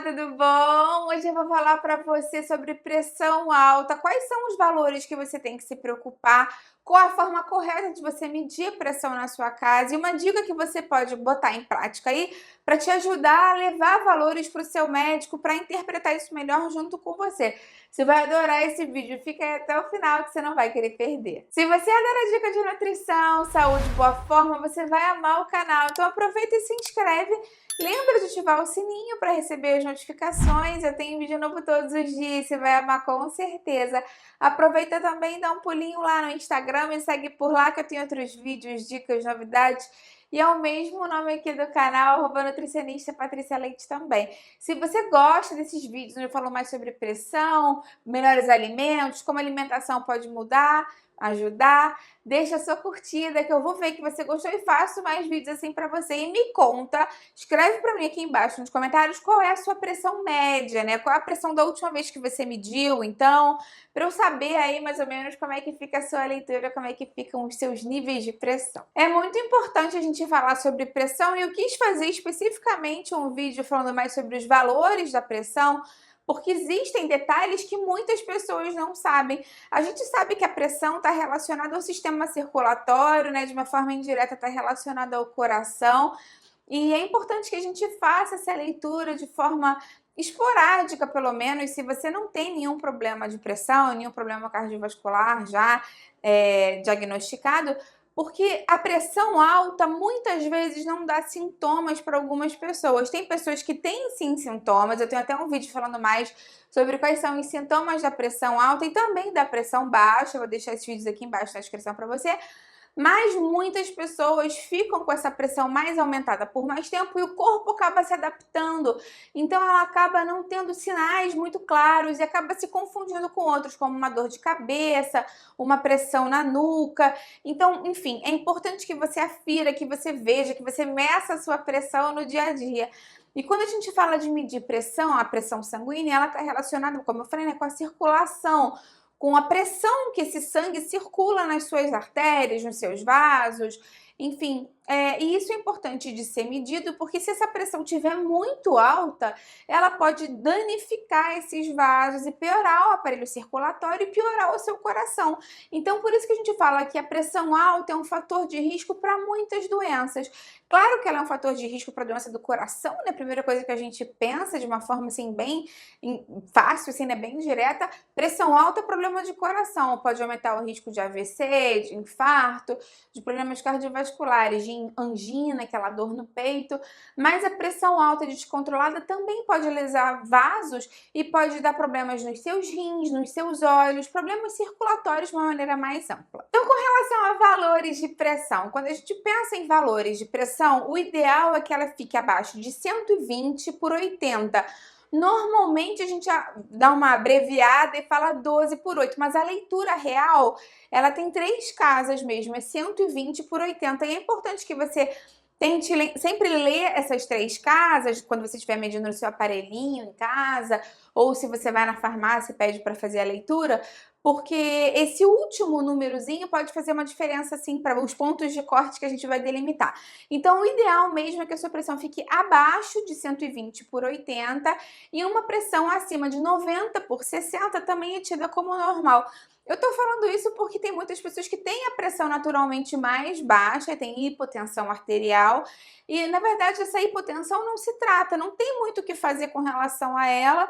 tudo bom? Hoje eu vou falar para você sobre pressão alta. Quais são os valores que você tem que se preocupar? Qual a forma correta de você medir a pressão na sua casa? E uma dica que você pode botar em prática aí para te ajudar a levar valores para o seu médico para interpretar isso melhor junto com você. Você vai adorar esse vídeo, fica aí até o final que você não vai querer perder. Se você adora dica de nutrição, saúde, boa forma, você vai amar o canal. Então aproveita e se inscreve. Lembra de ativar o sininho para receber as notificações. Eu tenho vídeo novo todos os dias, você vai amar com certeza. Aproveita também e dá um pulinho lá no Instagram, me segue por lá que eu tenho outros vídeos, dicas, novidades. E é o mesmo nome aqui do canal, @nutricionista Patrícia Leite também. Se você gosta desses vídeos onde eu falo mais sobre pressão, melhores alimentos, como a alimentação pode mudar, ajudar, deixa a sua curtida que eu vou ver que você gostou e faço mais vídeos assim pra você. E me conta, escreve pra mim aqui embaixo nos comentários qual é a sua pressão média, né? Qual é a pressão da última vez que você mediu, então, pra eu saber aí mais ou menos como é que fica a sua leitura, como é que ficam os seus níveis de pressão. É muito importante a gente falar sobre pressão e eu quis fazer especificamente um vídeo falando mais sobre os valores da pressão, porque existem detalhes que muitas pessoas não sabem. A gente sabe que a pressão está relacionada ao sistema circulatório, né? De uma forma indireta está relacionada ao coração. E é importante que a gente faça essa leitura de forma esporádica, pelo menos, se você não tem nenhum problema de pressão, nenhum problema cardiovascular já diagnosticado, porque a pressão alta muitas vezes não dá sintomas para algumas pessoas. Tem pessoas que têm sim sintomas, eu tenho até um vídeo falando mais sobre quais são os sintomas da pressão alta e também da pressão baixa, eu vou deixar esses vídeos aqui embaixo na descrição para você. Mas muitas pessoas ficam com essa pressão mais aumentada por mais tempo e o corpo acaba se adaptando. Então ela acaba não tendo sinais muito claros e acaba se confundindo com outros, como uma dor de cabeça, uma pressão na nuca. Então, enfim, é importante que você afira, que você veja, que você meça a sua pressão no dia a dia. E quando a gente fala de medir pressão, a pressão sanguínea, ela está relacionada, como eu falei, né, com a circulação, com a pressão que esse sangue circula nas suas artérias, nos seus vasos, enfim. E isso é importante de ser medido, porque se essa pressão estiver muito alta, ela pode danificar esses vasos e piorar o aparelho circulatório e piorar o seu coração. Então, por isso que a gente fala que a pressão alta é um fator de risco para muitas doenças. Claro que ela é um fator de risco para a doença do coração, né? A primeira coisa que a gente pensa de uma forma assim bem fácil, assim, né? Bem direta. Pressão alta é problema de coração, pode aumentar o risco de AVC, de infarto, de problemas cardiovasculares, de angina, aquela dor no peito, mas a pressão alta descontrolada também pode lesar vasos e pode dar problemas nos seus rins, nos seus olhos, problemas circulatórios de uma maneira mais ampla. Então, com relação a valores de pressão, quando a gente pensa em valores de pressão, o ideal é que ela fique abaixo de 120/80. Normalmente a gente dá uma abreviada e fala 12/8, mas a leitura real, ela tem 3 casas mesmo, é 120/80. E é importante que você tente sempre ler essas 3 casas quando você estiver medindo no seu aparelhinho em casa, ou se você vai na farmácia e pede para fazer a leitura, porque esse último númerozinho pode fazer uma diferença assim para os pontos de corte que a gente vai delimitar. Então o ideal mesmo é que a sua pressão fique abaixo de 120/80 e uma pressão acima de 90/60 também é tida como normal. Eu tô falando isso porque tem muitas pessoas que têm a pressão naturalmente mais baixa, tem hipotensão arterial, e na verdade essa hipotensão não se trata, não tem muito o que fazer com relação a ela,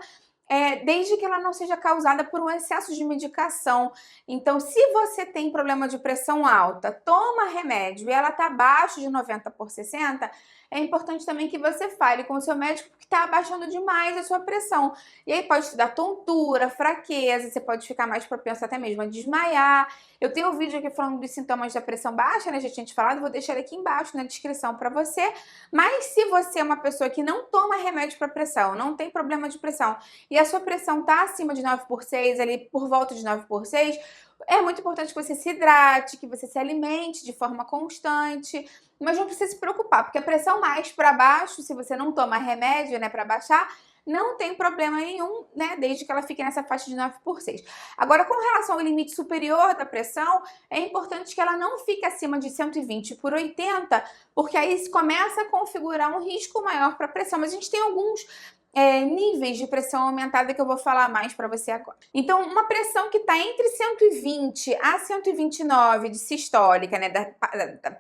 desde que ela não seja causada por um excesso de medicação. Então, se você tem problema de pressão alta, toma remédio e ela está abaixo de 90/60, é importante também que você fale com o seu médico porque está abaixando demais a sua pressão. E aí pode te dar tontura, fraqueza, você pode ficar mais propenso até mesmo a desmaiar. Eu tenho um vídeo aqui falando dos sintomas da pressão baixa, né? Já tinha te falado, vou deixar ele aqui embaixo na descrição para você. Mas se você é uma pessoa que não toma remédio para pressão, não tem problema de pressão, e a sua pressão está acima de 9/6, ali por volta de 9/6, é muito importante que você se hidrate, que você se alimente de forma constante, mas não precisa se preocupar, porque a pressão mais para baixo, se você não toma remédio, né, para baixar, não tem problema nenhum, né, desde que ela fique nessa faixa de 9/6. Agora, com relação ao limite superior da pressão, é importante que ela não fique acima de 120/80, porque aí começa a configurar um risco maior para a pressão. Mas a gente tem alguns níveis de pressão aumentada que eu vou falar mais para você agora. Então, uma pressão que está entre 120 a 129 de sistólica, né,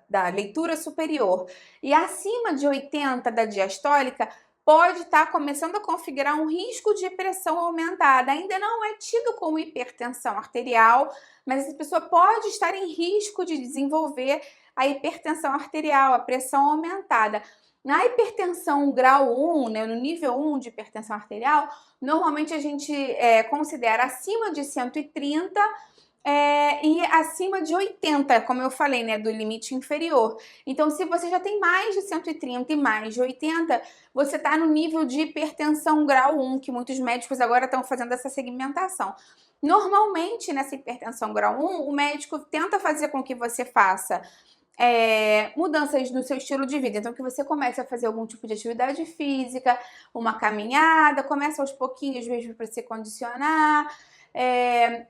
da leitura superior, e acima de 80 da diastólica, pode estar começando a configurar um risco de pressão aumentada. Ainda não é tido como hipertensão arterial, mas essa pessoa pode estar em risco de desenvolver a hipertensão arterial, a pressão aumentada. Na hipertensão grau 1, né, no nível 1 de hipertensão arterial, normalmente a gente considera acima de 130 e acima de 80, como eu falei, né, do limite inferior. Então, se você já tem mais de 130 e mais de 80, você está no nível de hipertensão grau 1, que muitos médicos agora estão fazendo essa segmentação. Normalmente, nessa hipertensão grau 1, o médico tenta fazer com que você faça mudanças no seu estilo de vida. Então, que você comece a fazer algum tipo de atividade física, uma caminhada, começa aos pouquinhos mesmo para se condicionar,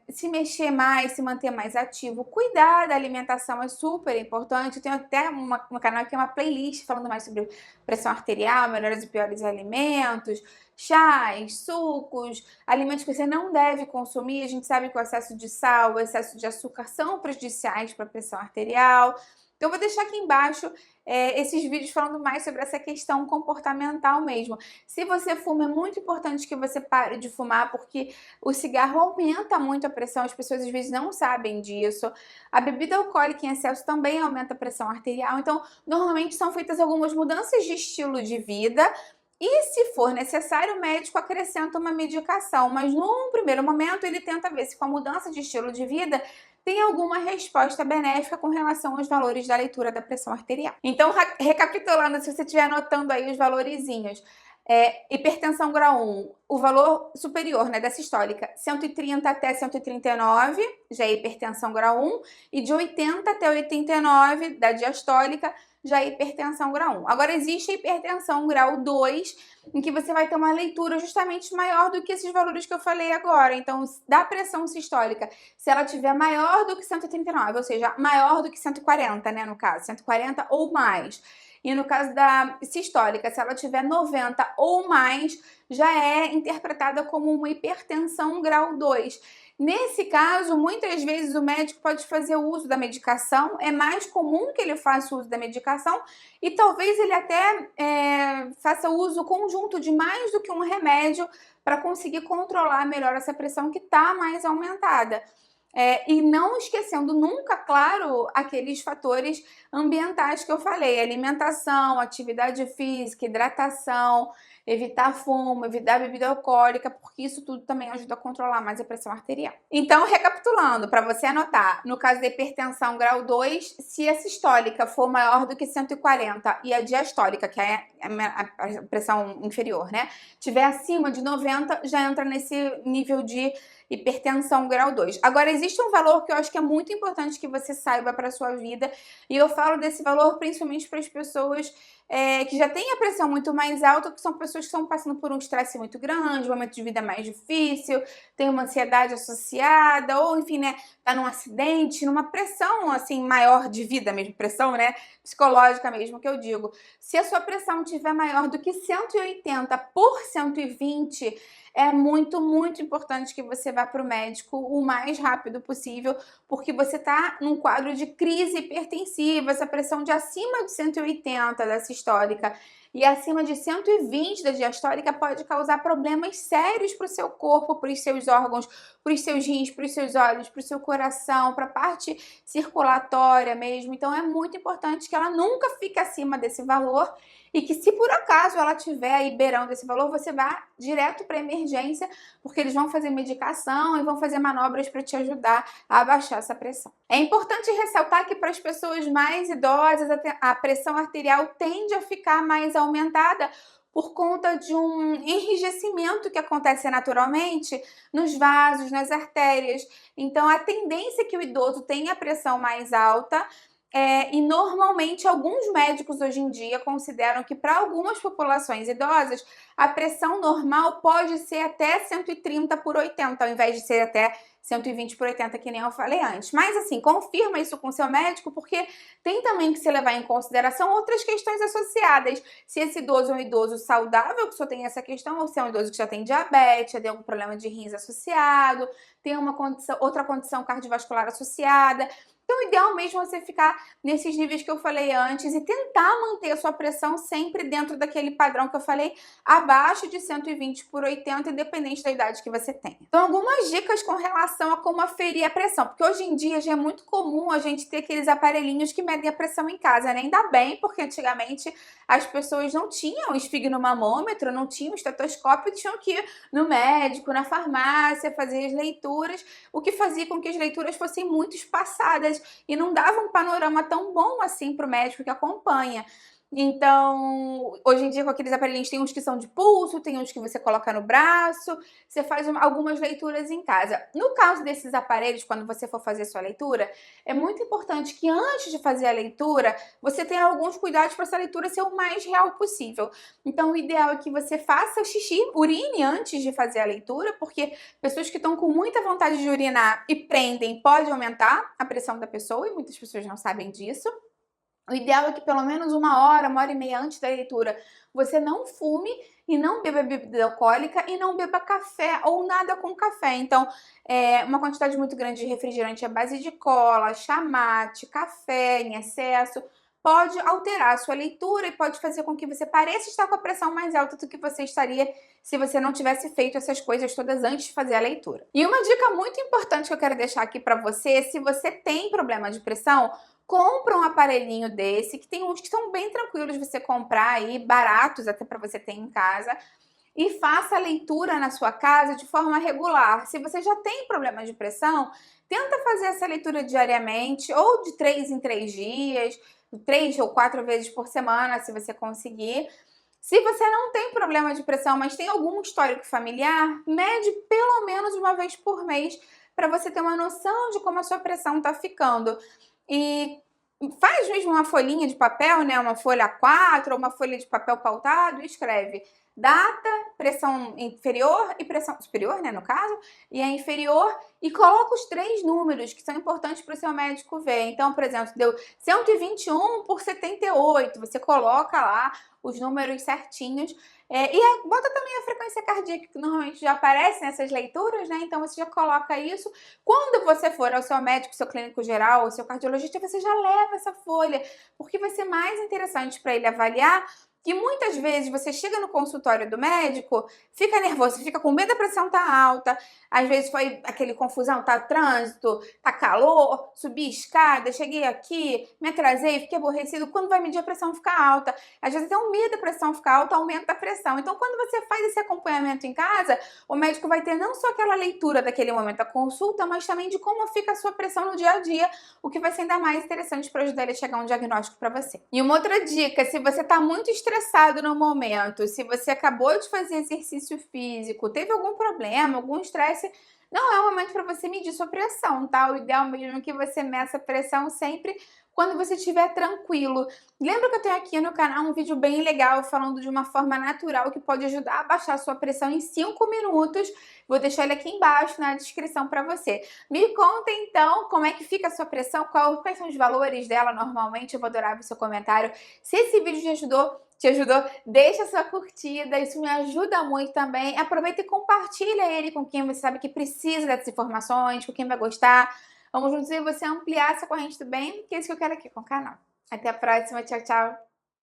se mexer mais, se manter mais ativo. Cuidar da alimentação é super importante. Eu tenho até um canal que é uma playlist falando mais sobre pressão arterial, melhores e piores alimentos, chás, sucos, alimentos que você não deve consumir. A gente sabe que o excesso de sal, o excesso de açúcar são prejudiciais para a pressão arterial. Então, eu vou deixar aqui embaixo esses vídeos falando mais sobre essa questão comportamental mesmo. Se você fuma, é muito importante que você pare de fumar, porque o cigarro aumenta muito a pressão, as pessoas às vezes não sabem disso. A bebida alcoólica em excesso também aumenta a pressão arterial, então normalmente são feitas algumas mudanças de estilo de vida. E se for necessário, o médico acrescenta uma medicação, mas num primeiro momento ele tenta ver se com a mudança de estilo de vida tem alguma resposta benéfica com relação aos valores da leitura da pressão arterial. Então, recapitulando, se você estiver anotando aí os valorizinhos, hipertensão grau 1, o valor superior, né, da sistólica, 130 até 139, já é hipertensão grau 1, e de 80 até 89 da diastólica, já é hipertensão grau 1. Agora, existe a hipertensão grau 2, em que você vai ter uma leitura justamente maior do que esses valores que eu falei agora. Então, da pressão sistólica, se ela tiver maior do que 139, ou seja, maior do que 140, né, no caso, 140 ou mais. E no caso da sistólica, se ela tiver 90 ou mais, já é interpretada como uma hipertensão grau 2. Nesse caso, muitas vezes o médico pode fazer o uso da medicação, é mais comum que ele faça o uso da medicação e talvez ele até faça uso conjunto de mais do que um remédio para conseguir controlar melhor essa pressão que está mais aumentada. E não esquecendo nunca, claro, aqueles fatores ambientais que eu falei, alimentação, atividade física, hidratação, evitar fumo, evitar bebida alcoólica, porque isso tudo também ajuda a controlar mais a pressão arterial. Então, recapitulando, para você anotar, no caso da hipertensão grau 2, se a sistólica for maior do que 140 e a diastólica, que é a pressão inferior, né, tiver acima de 90, já entra nesse nível de hipertensão grau 2. Agora, existe um valor que eu acho que é muito importante que você saiba para a sua vida, e eu falo desse valor principalmente para as pessoas que já têm a pressão muito mais alta, que são pessoas que estão passando por um estresse muito grande, um momento de vida mais difícil, tem uma ansiedade associada, ou enfim, né, tá num acidente, numa pressão assim maior de vida mesmo, pressão, né, psicológica mesmo, que eu digo. Se a sua pressão tiver maior do que 180 por 120, é muito, muito importante que você vá para o médico o mais rápido possível, porque você está num quadro de crise hipertensiva, essa pressão de acima de 180 da sistólica e acima de 120 da diastólica pode causar problemas sérios para o seu corpo, para os seus órgãos, para os seus rins, para os seus olhos, para o seu coração, para a parte circulatória mesmo. Então é muito importante que ela nunca fique acima desse valor e que se por acaso ela estiver aí beirando esse valor, você vá direto para emergência, porque eles vão fazer medicação e vão fazer manobras para te ajudar a abaixar essa pressão. É importante ressaltar que para as pessoas mais idosas, a pressão arterial tende a ficar mais aumentada por conta de um enrijecimento que acontece naturalmente nos vasos, nas artérias. Então, a tendência é que o idoso tenha a pressão mais alta E normalmente alguns médicos hoje em dia consideram que para algumas populações idosas a pressão normal pode ser até 130/80, ao invés de ser até 120/80, que nem eu falei antes. Mas assim, confirma isso com seu médico, porque tem também que se levar em consideração outras questões associadas. Se esse idoso é um idoso saudável, que só tem essa questão, ou se é um idoso que já tem diabetes, já tem algum problema de rins associado, tem uma condição, outra condição cardiovascular associada. Então, o ideal mesmo é você ficar nesses níveis que eu falei antes e tentar manter a sua pressão sempre dentro daquele padrão que eu falei, abaixo de 120/80, independente da idade que você tenha. Então, algumas dicas com relação a como aferir a pressão, porque hoje em dia já é muito comum a gente ter aqueles aparelhinhos que medem a pressão em casa, né? Ainda bem, porque antigamente as pessoas não tinham esfigmomamômetro, não tinham estetoscópio, tinham que ir no médico, na farmácia, fazer as leituras, o que fazia com que as leituras fossem muito espaçadas e não dava um panorama tão bom assim para o médico que acompanha. Então, hoje em dia com aqueles aparelhinhos, tem uns que são de pulso, tem uns que você coloca no braço, você faz algumas leituras em casa. No caso desses aparelhos, quando você for fazer sua leitura, é muito importante que antes de fazer a leitura, você tenha alguns cuidados para essa leitura ser o mais real possível. Então, o ideal é que você faça xixi, urine antes de fazer a leitura, porque pessoas que estão com muita vontade de urinar e prendem pode aumentar a pressão da pessoa, e muitas pessoas não sabem disso. O ideal é que pelo menos 1 hora e meia antes da leitura, você não fume e não beba bebida alcoólica e não beba café ou nada com café. Então, uma quantidade muito grande de refrigerante à base de cola, chá mate, café em excesso, pode alterar a sua leitura e pode fazer com que você pareça estar com a pressão mais alta do que você estaria se você não tivesse feito essas coisas todas antes de fazer a leitura. E uma dica muito importante que eu quero deixar aqui para você, se você tem problema de pressão, compra um aparelhinho desse, que tem uns que são bem tranquilos de você comprar aí, baratos até para você ter em casa, e faça a leitura na sua casa de forma regular. Se você já tem problema de pressão, tenta fazer essa leitura diariamente, ou de 3 em 3 dias, 3 ou 4 vezes por semana, se você conseguir. Se você não tem problema de pressão, mas tem algum histórico familiar, mede pelo menos uma vez por mês, para você ter uma noção de como a sua pressão está ficando. E faz mesmo uma folhinha de papel, né, uma folha A4 ou uma folha de papel pautado, e escreve data, pressão inferior e pressão superior, né, no caso, e a inferior, e coloca os 3 números que são importantes para o seu médico ver. Então, por exemplo, deu 121/78, você coloca lá os números certinhos, bota também a frequência cardíaca, que normalmente já aparece nessas leituras, né, então você já coloca isso. Quando você for ao seu médico, seu clínico geral, ou seu cardiologista, você já leva essa folha, porque vai ser mais interessante para ele avaliar. Que muitas vezes você chega no consultório do médico, fica nervoso, fica com medo da pressão tá alta, às vezes foi aquele confusão, tá trânsito, tá calor, subi escada, cheguei aqui, me atrasei, fiquei aborrecido, quando vai medir a pressão fica alta. Às vezes tem um medo da pressão ficar alta, aumenta a pressão. Então, quando você faz esse acompanhamento em casa, o médico vai ter não só aquela leitura daquele momento da consulta, mas também de como fica a sua pressão no dia a dia, o que vai ser ainda mais interessante para ajudar ele a chegar a um diagnóstico para você. E uma outra dica, se você tá muito estressado no momento, se você acabou de fazer exercício físico, teve algum problema, algum estresse, não é o momento para você medir sua pressão, tá? O ideal mesmo é que você meça a pressão sempre quando você estiver tranquilo. Lembra que eu tenho aqui no canal um vídeo bem legal falando de uma forma natural que pode ajudar a baixar a sua pressão em 5 minutos. Vou deixar ele aqui embaixo na descrição para você. Me conta então como é que fica a sua pressão, quais são os valores dela normalmente. Eu vou adorar ver seu comentário. Se esse vídeo te ajudou, deixa sua curtida, isso me ajuda muito também. Aproveita e compartilha ele com quem você sabe que precisa dessas informações, com quem vai gostar. Vamos juntos ver você ampliar essa corrente do bem, que é isso que eu quero aqui com o canal. Até a próxima, tchau, tchau!